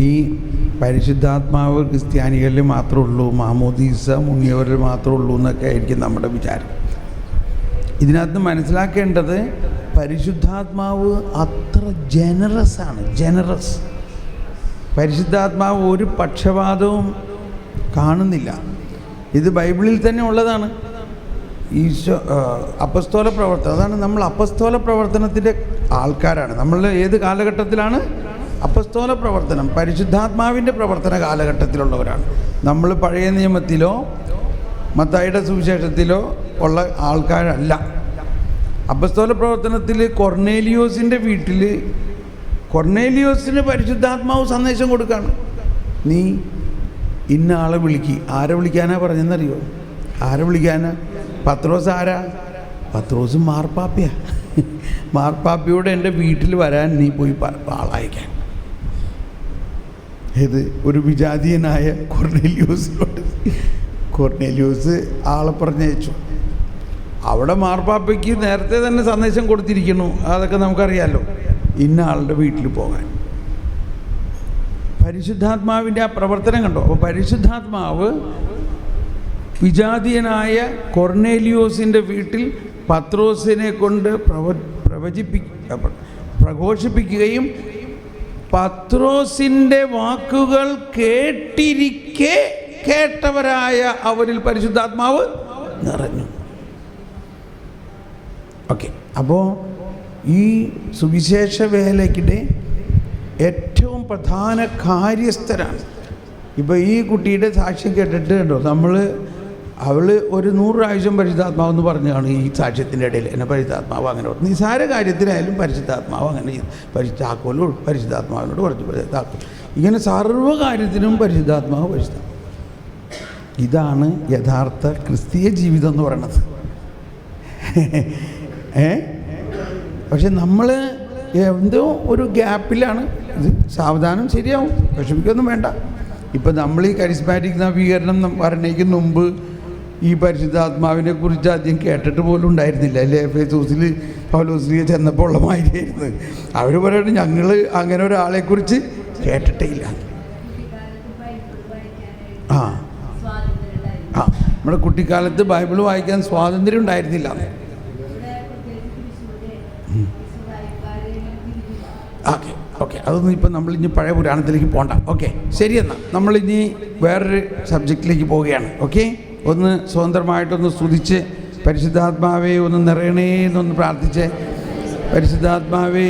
ഈ പരിശുദ്ധാത്മാവ് ക്രിസ്ത്യാനികളിൽ മാത്രമേ ഉള്ളൂ, മാമോദീസ മുങ്ങിയവരിൽ മാത്രമേ ഉള്ളൂ എന്നൊക്കെ ആയിരിക്കും നമ്മുടെ വിചാരം. ഇതിനകത്ത് മനസ്സിലാക്കേണ്ടത് പരിശുദ്ധാത്മാവ് അത്ര ജനറസ്. പരിശുദ്ധാത്മാവ് ഒരു പക്ഷപാതവും കാണുന്നില്ല. ഇത് ബൈബിളിൽ തന്നെ ഉള്ളതാണ്. ഈശോ അപ്പസ്തോല പ്രവർത്തനം, അതാണ് നമ്മൾ അപ്പസ്തോല പ്രവർത്തനത്തിൻ്റെ ആൾക്കാരാണ്. നമ്മൾ ഏത് കാലഘട്ടത്തിലാണ്? അപ്പസ്തോല പ്രവർത്തനം, പരിശുദ്ധാത്മാവിൻ്റെ പ്രവർത്തന കാലഘട്ടത്തിലുള്ളവരാണ് നമ്മൾ. പഴയ നിയമത്തിലോ മത്തായിയുടെ സുവിശേഷത്തിലോ ഉള്ള ആൾക്കാരല്ല. അപ്പസ്തോല പ്രവർത്തനത്തിൽ കൊർന്നേലിയോസിൻ്റെ വീട്ടിൽ കൊർന്നേലിയോസിന് പരിശുദ്ധാത്മാവ് സന്ദേശം കൊടുക്കുകയാണ്. നീ ഇന്ന ആളെ വിളിക്ക്. ആരെ വിളിക്കാനാ പറഞ്ഞെന്നറിയോ? ആരെ വിളിക്കാനാ? പത്രോസ് ആരാ? പത്രോസ് മാർപ്പാപ്പയാ. മാർപ്പാപ്പയോട് എൻ്റെ വീട്ടിൽ വരാൻ നീ പോയി ആളയക്കാൻ. ഇത് ഒരു വിജാതീയനായ കൊർന്നേലിയോസിനോട് കൊർന്നേലിയോസ് ആളെ പറഞ്ഞയച്ചു. അവിടെ മാർപ്പാപ്പയ്ക്ക് നേരത്തെ തന്നെ സന്ദേശം കൊടുത്തിരിക്കുന്നു, അതൊക്കെ നമുക്കറിയാമല്ലോ, ഇന്ന ആളുടെ വീട്ടിൽ പോകാൻ. പരിശുദ്ധാത്മാവിൻ്റെ ആ പ്രവർത്തനം കണ്ടോ? അപ്പോൾ പരിശുദ്ധാത്മാവ് വിജാതീയനായ കൊർന്നേലിയോസിൻ്റെ വീട്ടിൽ പത്രോസിനെ കൊണ്ട് പ്രഘോഷിപ്പിക്കുകയും പത്രോസിൻ്റെ വാക്കുകൾ കേട്ടിരിക്കെ കേട്ടവരായ അവരിൽ പരിശുദ്ധാത്മാവ് നിറഞ്ഞു. ഓക്കെ, അപ്പോൾ ഈ സുവിശേഷ വേലയ്ക്കിടെ ഏറ്റവും പ്രധാന കാര്യസ്ഥരാണ്. ഇപ്പോൾ ഈ കുട്ടിയുടെ സാക്ഷ്യം കേട്ടിട്ട് കണ്ടോ, അവൾ ഒരു 100 പ്രാവശ്യം പരിശുദ്ധാത്മാവെന്ന് പറഞ്ഞാണ് ഈ സാക്ഷ്യത്തിൻ്റെ ഇടയിൽ. എന്നെ പരിശുദ്ധാത്മാവ് അങ്ങനെ പറഞ്ഞു. നിസാര കാര്യത്തിനായാലും പരിശുദ്ധാത്മാവ് അങ്ങനെ ചെയ്തു. താക്കോലോട് പരിശുദ്ധാത്മാവിനോട് പറഞ്ഞു, താക്കോൽ. ഇങ്ങനെ സർവ്വകാര്യത്തിനും പരിശുദ്ധാത്മാവ്. ഇതാണ് യഥാർത്ഥ ക്രിസ്തീയ ജീവിതം എന്ന് പറയുന്നത്. പക്ഷെ നമ്മൾ എന്തോ ഒരു ഗ്യാപ്പിലാണ്. ഇത് സാവധാനം ശരിയാവും, വിഷമിക്കൊന്നും വേണ്ട. ഇപ്പം നമ്മൾ ഈ കരിസ്മാറ്റിക് നവീകരണം വരണേക്ക് മുമ്പ് ഈ പരിശുദ്ധാത്മാവിനെ കുറിച്ച് ആദ്യം കേട്ടിട്ട് പോലും ഉണ്ടായിരുന്നില്ല അല്ലേ? എഫേസോസിൽ പൗലോസ്ലീഹ ചെന്നപ്പോൾ ഉള്ള മാതിരിയായിരുന്നു. അവർ പറയുന്നത് ഞങ്ങൾ അങ്ങനെ ഒരാളെക്കുറിച്ച് കേട്ടിട്ടേ ഇല്ല. നമ്മുടെ കുട്ടിക്കാലത്ത് ബൈബിൾ വായിക്കാൻ സ്വാതന്ത്ര്യം ഉണ്ടായിരുന്നില്ല. ഓക്കെ, അതൊന്നും ഇപ്പം നമ്മളിനി പഴയ പുരാണത്തിലേക്ക് പോകണ്ട. ഓക്കെ, ശരി. എന്നാൽ നമ്മളിനി വേറൊരു സബ്ജക്റ്റിലേക്ക് പോവുകയാണ്. ഓക്കെ, ഒന്ന് സ്വതന്ത്രമായിട്ടൊന്ന് സ്തുതിച്ച് പരിശുദ്ധാത്മാവേ ഒന്ന് നിറയണേ എന്നൊന്ന് പ്രാർത്ഥിച്ച്, പരിശുദ്ധാത്മാവേ